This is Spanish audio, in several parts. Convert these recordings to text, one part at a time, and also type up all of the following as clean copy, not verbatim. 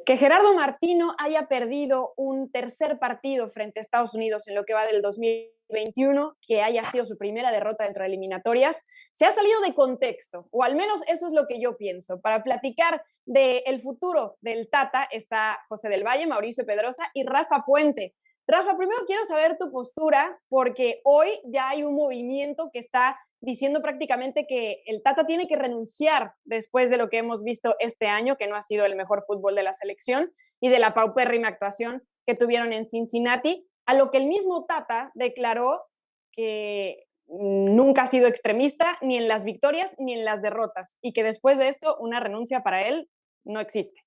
Que Gerardo Martino haya perdido un tercer partido frente a Estados Unidos en lo que va del 2021, que haya sido su primera derrota dentro de eliminatorias, se ha salido de contexto, o al menos eso es lo que yo pienso. Para platicar del futuro del Tata está José del Valle, Mauricio Pedrosa y Rafa Puente. Rafa, primero quiero saber tu postura, porque hoy ya hay un movimiento que está diciendo prácticamente que el Tata tiene que renunciar después de lo que hemos visto este año, que no ha sido el mejor fútbol de la selección y de la paupérrima actuación que tuvieron en Cincinnati, a lo que el mismo Tata declaró que nunca ha sido extremista ni en las victorias ni en las derrotas y que después de esto una renuncia para él no existe.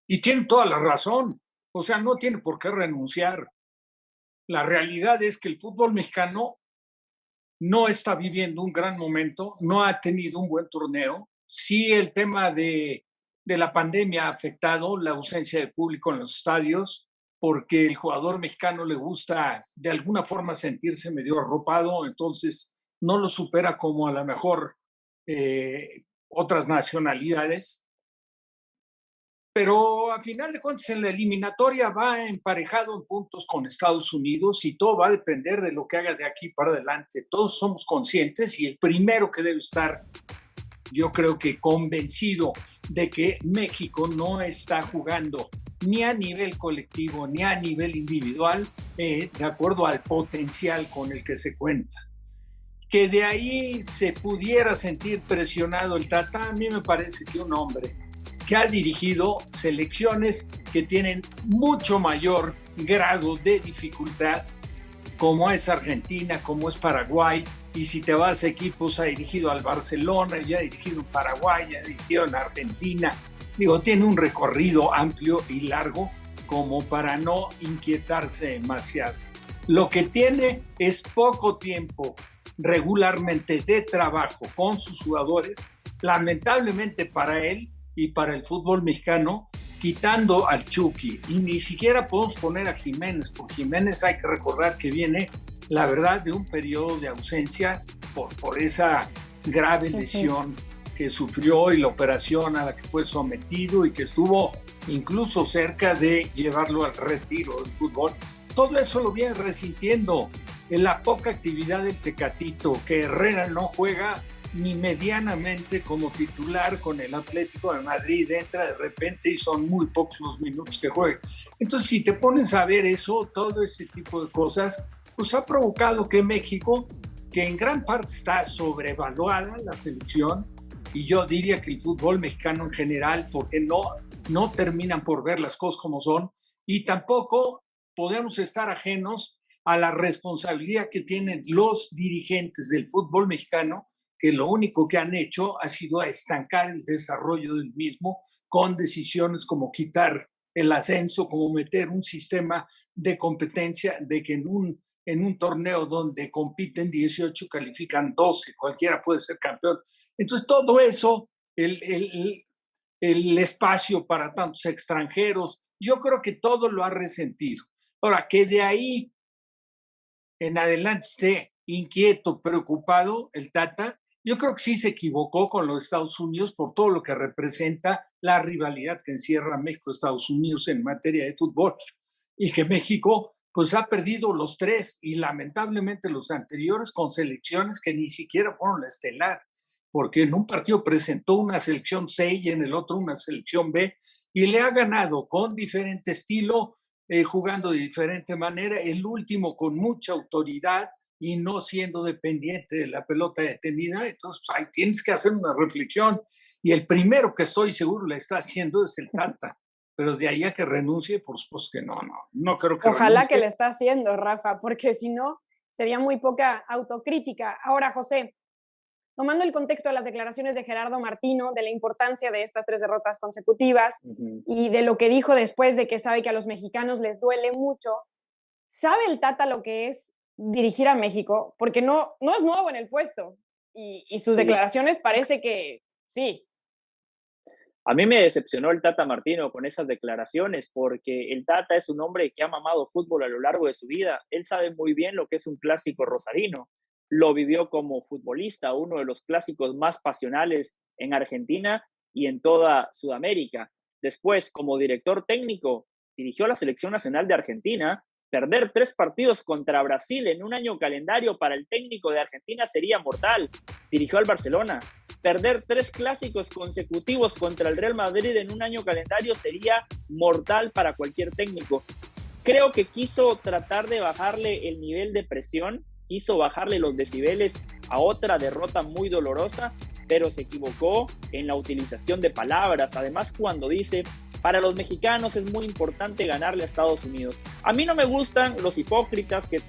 Y tiene toda la razón. O sea, no tiene por qué renunciar. La realidad es que el fútbol mexicano no está viviendo un gran momento, no ha tenido un buen torneo. Sí, el tema de la pandemia ha afectado la ausencia de público en los estadios, porque el jugador mexicano le gusta de alguna forma sentirse medio arropado, entonces no lo supera como a lo mejor otras nacionalidades. Pero a final de cuentas en la eliminatoria va emparejado en puntos con Estados Unidos y todo va a depender de lo que haga de aquí para adelante. Todos somos conscientes y el primero que debe estar, yo creo que convencido de que México no está jugando ni a nivel colectivo ni a nivel individual de acuerdo al potencial con el que se cuenta. Que de ahí se pudiera sentir presionado el Tata, a mí me parece que un hombre que ha dirigido selecciones que tienen mucho mayor grado de dificultad, como es Argentina, como es Paraguay, y si te vas a equipos, ha dirigido al Barcelona, ya ha dirigido en Paraguay, ya ha dirigido en Argentina. Digo, tiene un recorrido amplio y largo como para no inquietarse demasiado. Lo que tiene es poco tiempo regularmente de trabajo con sus jugadores, lamentablemente para él y para el fútbol mexicano, quitando al Chucky. Y ni siquiera podemos poner a Jiménez, porque Jiménez hay que recordar que viene, la verdad, de un periodo de ausencia por esa grave lesión que sufrió y la operación a la que fue sometido y que estuvo incluso cerca de llevarlo al retiro del fútbol. Todo eso lo viene resintiendo en la poca actividad del Tecatito, que Herrera no juega ni medianamente como titular con el Atlético de Madrid, entra de repente y son muy pocos los minutos que juega. Entonces, si te pones a ver eso, todo ese tipo de cosas, pues ha provocado que México, que en gran parte está sobrevaluada la selección, y yo diría que el fútbol mexicano en general, porque no terminan por ver las cosas como son, y tampoco podemos estar ajenos a la responsabilidad que tienen los dirigentes del fútbol mexicano, que lo único que han hecho ha sido estancar el desarrollo del mismo con decisiones como quitar el ascenso, como meter un sistema de competencia de que en un torneo donde compiten 18 califican 12, cualquiera puede ser campeón. Entonces todo eso, el espacio para tantos extranjeros, yo creo que todo lo ha resentido. Ahora, que de ahí en adelante esté inquieto, preocupado el Tata, yo creo que sí se equivocó con los Estados Unidos por todo lo que representa la rivalidad que encierra México y Estados Unidos en materia de fútbol y que México pues ha perdido los tres y lamentablemente los anteriores con selecciones que ni siquiera fueron la estelar, porque en un partido presentó una selección C y en el otro una selección B y le ha ganado con diferente estilo, jugando de diferente manera, el último con mucha autoridad y no siendo dependiente de la pelota detenida. Entonces ahí tienes que hacer una reflexión y el primero que estoy seguro la está haciendo es el Tata, pero de ahí a que renuncie, por supuesto que no creo que Ojalá que renuncie. le está haciendo, Rafa, porque si no, sería muy poca autocrítica. Ahora, José, tomando el contexto de las declaraciones de Gerardo Martino, de la importancia de estas 3 derrotas consecutivas y de lo que dijo después de que sabe que a los mexicanos les duele mucho, ¿sabe el Tata lo que es dirigir a México? Porque no es nuevo en el puesto y sus Sí. declaraciones parece que sí. A mí me decepcionó el Tata Martino con esas declaraciones porque el Tata es un hombre que ha mamado fútbol a lo largo de su vida. Él sabe muy bien lo que es un clásico rosarino. Lo vivió como futbolista, uno de los clásicos más pasionales en Argentina, y en toda Sudamérica. Después, como director técnico, dirigió a la Selección Nacional de Argentina. Perder 3 partidos contra Brasil en un año calendario para el técnico de Argentina sería mortal. Dirigió al Barcelona. Perder 3 clásicos consecutivos contra el Real Madrid en un año calendario sería mortal para cualquier técnico. Creo que quiso tratar de bajarle el nivel de presión, quiso bajarle los decibeles a otra derrota muy dolorosa, pero se equivocó en la utilización de palabras. Además, cuando dice, para los mexicanos es muy importante ganarle a Estados Unidos. A mí no me gustan los hipócritas que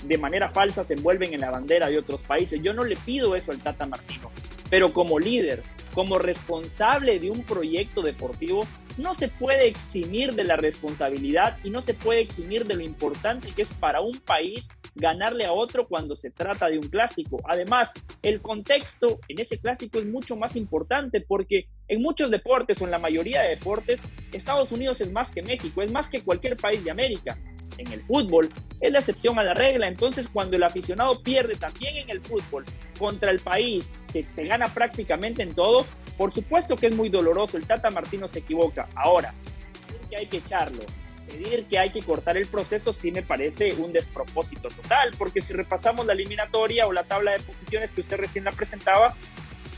de manera falsa se envuelven en la bandera de otros países. Yo no le pido eso al Tata Martino, pero como líder, como responsable de un proyecto deportivo, no se puede eximir de la responsabilidad y no se puede eximir de lo importante que es para un país ganarle a otro cuando se trata de un clásico. Además, el contexto en ese clásico es mucho más importante porque en muchos deportes o en la mayoría de deportes, Estados Unidos es más que México, es más que cualquier país de América. En el fútbol es la excepción a la regla. Entonces, cuando el aficionado pierde también en el fútbol contra el país que te gana prácticamente en todo, por supuesto que es muy doloroso. El Tata Martino se equivoca. Ahora, pedir que hay que echarlo, pedir que hay que cortar el proceso, sí me parece un despropósito total, porque si repasamos la eliminatoria o la tabla de posiciones que usted recién la presentaba,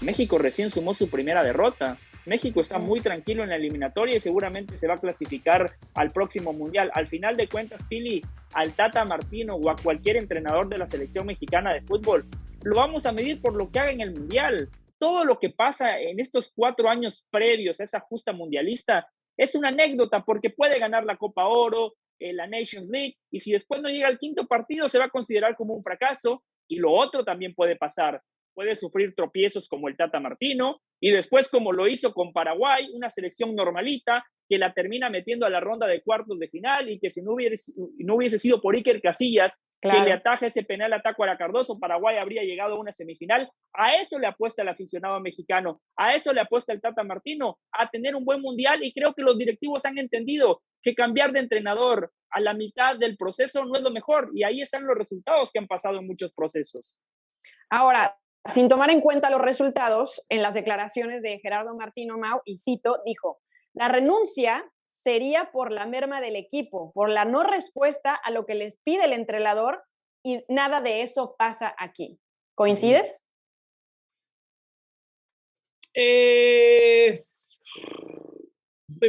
México recién sumó su primera derrota. México está muy tranquilo en la eliminatoria y seguramente se va a clasificar al próximo Mundial. Al final de cuentas, Pili, al Tata Martino o a cualquier entrenador de la selección mexicana de fútbol, lo vamos a medir por lo que haga en el Mundial. Todo lo que pasa en estos 4 años previos a esa justa mundialista es una anécdota porque puede ganar la Copa Oro, la Nations League, y si después no llega al 5.º partido se va a considerar como un fracaso. Y lo otro también puede pasar. Puede sufrir tropiezos como el Tata Martino y después como lo hizo con Paraguay, una selección normalita que la termina metiendo a la ronda de cuartos de final y que si no hubiese sido por Iker Casillas, claro, que le ataja ese penal a Tacuara Cardoso, Paraguay habría llegado a una semifinal. A eso le apuesta el aficionado mexicano, a eso le apuesta el Tata Martino, a tener un buen mundial, y creo que los directivos han entendido que cambiar de entrenador a la mitad del proceso no es lo mejor, y ahí están los resultados que han pasado en muchos procesos. Ahora, sin tomar en cuenta los resultados, en las declaraciones de Gerardo Martino, Mau, y cito, dijo, la renuncia sería por la merma del equipo, por la no respuesta a lo que les pide el entrenador, y nada de eso pasa aquí. ¿Coincides? Estoy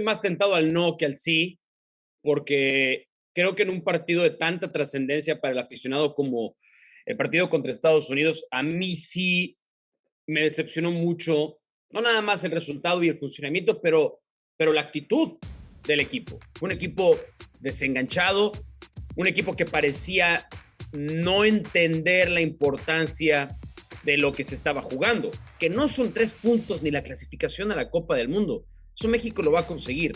más tentado al no que al sí, porque creo que en un partido de tanta trascendencia para el aficionado como el partido contra Estados Unidos, a mí sí me decepcionó mucho, no nada más el resultado y el funcionamiento, pero la actitud del equipo. Fue un equipo desenganchado, un equipo que parecía no entender la importancia de lo que se estaba jugando, que no son 3 puntos ni la clasificación a la Copa del Mundo. Eso México lo va a conseguir,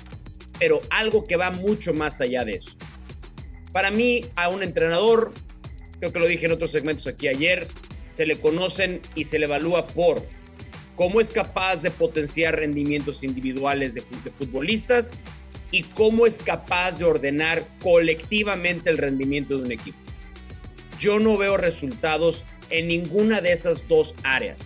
pero algo que va mucho más allá de eso. Para mí, a un entrenador, creo que lo dije en otros segmentos aquí ayer, se le conocen y se le evalúa por cómo es capaz de potenciar rendimientos individuales de futbolistas y cómo es capaz de ordenar colectivamente el rendimiento de un equipo. Yo no veo resultados en ninguna de esas 2 áreas.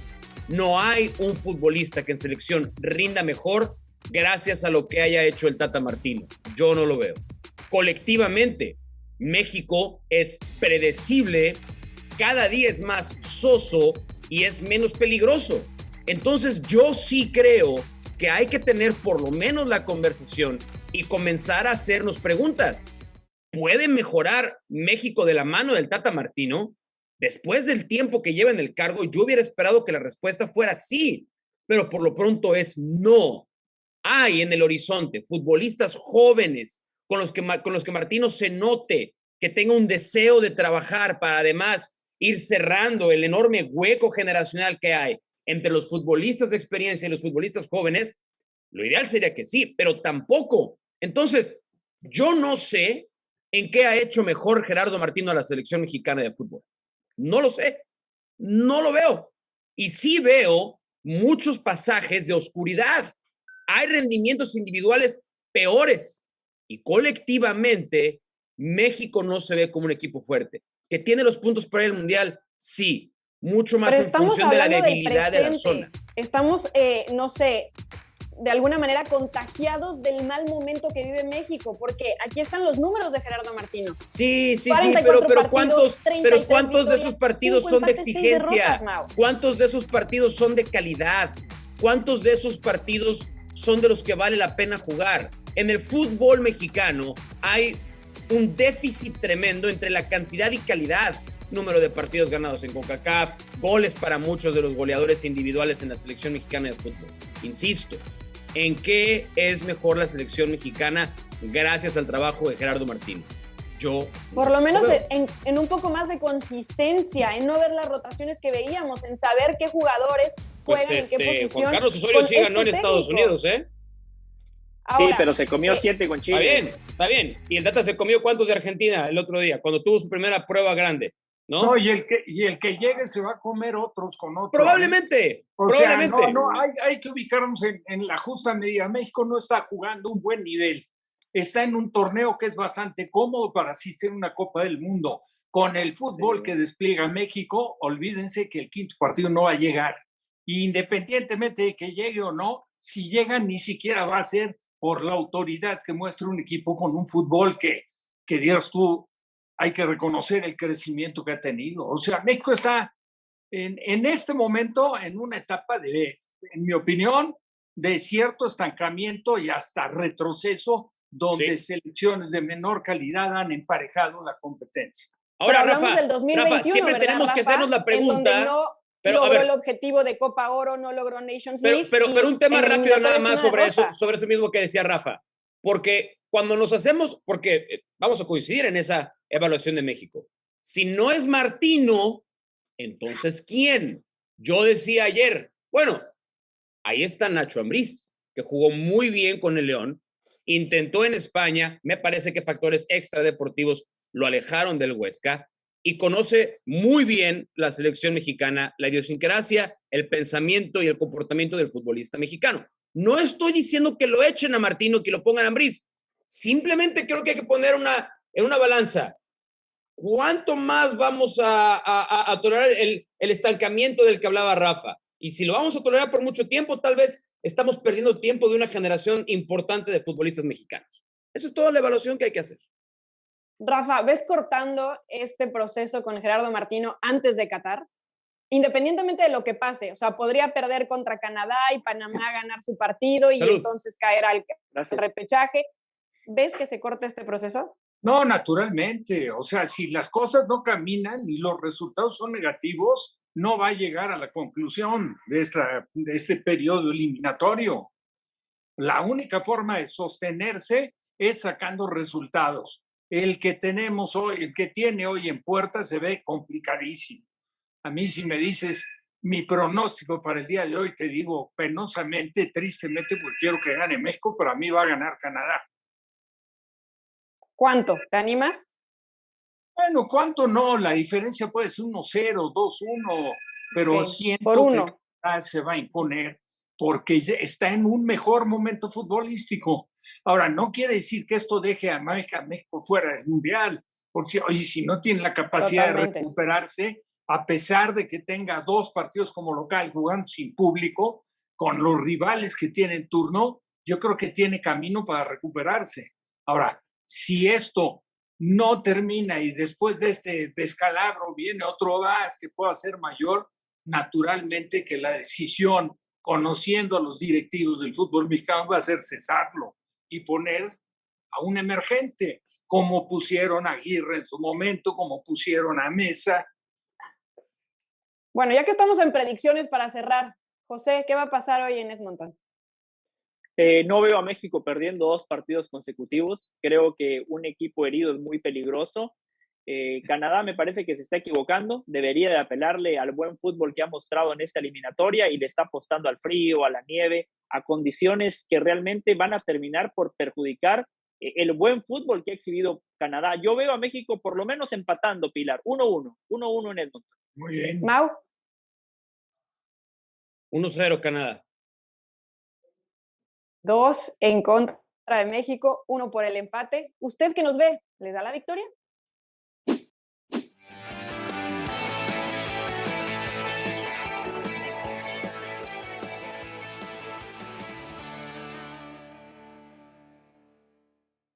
No hay un futbolista que en selección rinda mejor gracias a lo que haya hecho el Tata Martino. Yo no lo veo. Colectivamente, México es predecible, cada día es más soso y es menos peligroso. Entonces yo sí creo que hay que tener por lo menos la conversación y comenzar a hacernos preguntas. ¿Puede mejorar México de la mano del Tata Martino? Después del tiempo que lleva en el cargo, yo hubiera esperado que la respuesta fuera sí, pero por lo pronto es no. Hay en el horizonte futbolistas jóvenes con los que Martino se note que tenga un deseo de trabajar para además ir cerrando el enorme hueco generacional que hay entre los futbolistas de experiencia y los futbolistas jóvenes. Lo ideal sería que sí, pero tampoco. Entonces, yo no sé en qué ha hecho mejor Gerardo Martino a la selección mexicana de fútbol. No lo sé, no lo veo. Y sí veo muchos pasajes de oscuridad. Hay rendimientos individuales peores y colectivamente México no se ve como un equipo fuerte. ¿Que tiene los puntos para el Mundial? Sí, mucho más en función de la debilidad de la zona. Estamos, no sé, de alguna manera contagiados del mal momento que vive México, porque aquí están los números de Gerardo Martino. Sí, pero ¿cuántos de esos partidos son de exigencia? Derrotas, ¿Cuántos de esos partidos son de calidad? ¿Cuántos de esos partidos son de los que vale la pena jugar? En el fútbol mexicano hay un déficit tremendo entre la cantidad y calidad. Número de partidos ganados en CONCACAF, goles para muchos de los goleadores individuales en la selección mexicana de fútbol. Insisto, ¿en qué es mejor la selección mexicana gracias al trabajo de Gerardo Martino? Yo por lo menos en un poco más de consistencia, en no ver las rotaciones que veíamos, en saber qué jugadores juegan en qué posición. Juan Carlos Osorio sí ganó en Estados Unidos, ¿eh? Ahora, sí, pero se comió 7 con Chile. Está bien. Y el Tata se comió ¿cuántos de Argentina el otro día? Cuando tuvo su primera prueba grande, ¿no? No, y el que llegue se va a comer otros con otros. Probablemente. Hay que ubicarnos en la justa medida. México no está jugando un buen nivel. Está en un torneo que es bastante cómodo para asistir a una Copa del Mundo. Con el fútbol que despliega México, olvídense que el quinto partido no va a llegar. Y independientemente de que llegue o no, si llega ni siquiera va a ser por la autoridad que muestra un equipo con un fútbol que digas tú, hay que reconocer el crecimiento que ha tenido. O sea, México está en este momento en una etapa en mi opinión, de cierto estancamiento y hasta retroceso, donde selecciones de menor calidad han emparejado la competencia. Ahora, pero hablamos del 2021, siempre ¿verdad, tenemos Rafa? que hacernos la pregunta. Logró el objetivo de Copa Oro, no logró Nations League. Pero un tema rápido nada más sobre eso mismo que decía Rafa. Porque cuando nos hacemos, porque vamos a coincidir en esa evaluación de México. Si no es Martino, entonces ¿quién? Yo decía ayer, bueno, ahí está Nacho Ambriz, que jugó muy bien con el León, intentó en España, me parece que factores extradeportivos lo alejaron del Huesca, y conoce muy bien la selección mexicana, la idiosincrasia, el pensamiento y el comportamiento del futbolista mexicano. No estoy diciendo que lo echen a Martino, que lo pongan a Ambriz. Simplemente creo que hay que poner en una balanza. ¿Cuánto más vamos a tolerar el estancamiento del que hablaba Rafa? Y si lo vamos a tolerar por mucho tiempo, tal vez estamos perdiendo tiempo de una generación importante de futbolistas mexicanos. Esa es toda la evaluación que hay que hacer. Rafa, ¿ves cortando este proceso con Gerardo Martino antes de Qatar? Independientemente de lo que pase, o sea, podría perder contra Canadá y Panamá ganar su partido y entonces caer al repechaje. ¿Ves que se corta este proceso? No, naturalmente. O sea, si las cosas no caminan y los resultados son negativos, no va a llegar a la conclusión de este periodo eliminatorio. La única forma de sostenerse es sacando resultados. El que tenemos hoy, el que tiene hoy en puerta se ve complicadísimo. A mí si me dices mi pronóstico para el día de hoy, te digo penosamente, tristemente, porque quiero que gane México, pero a mí va a ganar Canadá. ¿Cuánto? ¿Te animas? Bueno, ¿cuánto no? La diferencia puede ser 1-0, 2-1, pero siento que Canadá se va a imponer porque está en un mejor momento futbolístico. Ahora, no quiere decir que esto deje a México fuera del Mundial, porque oye, si no tiene la capacidad de recuperarse, a pesar de que tenga 2 partidos como local jugando sin público, con los rivales que tiene en turno, yo creo que tiene camino para recuperarse. Ahora, si esto no termina y después de este descalabro viene otro más que pueda ser mayor, naturalmente que la decisión, conociendo a los directivos del fútbol mexicano, va a ser cesarlo y poner a un emergente, como pusieron a Aguirre en su momento, como pusieron a Mesa. Bueno, ya que estamos en predicciones para cerrar, José, ¿qué va a pasar hoy en Edmonton? No veo a México perdiendo 2 partidos consecutivos. Creo que un equipo herido es muy peligroso. Canadá me parece que se está equivocando. Debería de apelarle al buen fútbol que ha mostrado en esta eliminatoria y le está apostando al frío, a la nieve, a condiciones que realmente van a terminar por perjudicar el buen fútbol que ha exhibido Canadá. Yo veo a México por lo menos empatando, Pilar. 1-1 en Edmonton. Muy bien. Mau. 1-0 Canadá. 2 en contra de México, 1 por el empate. ¿Usted que nos ve, les da la victoria?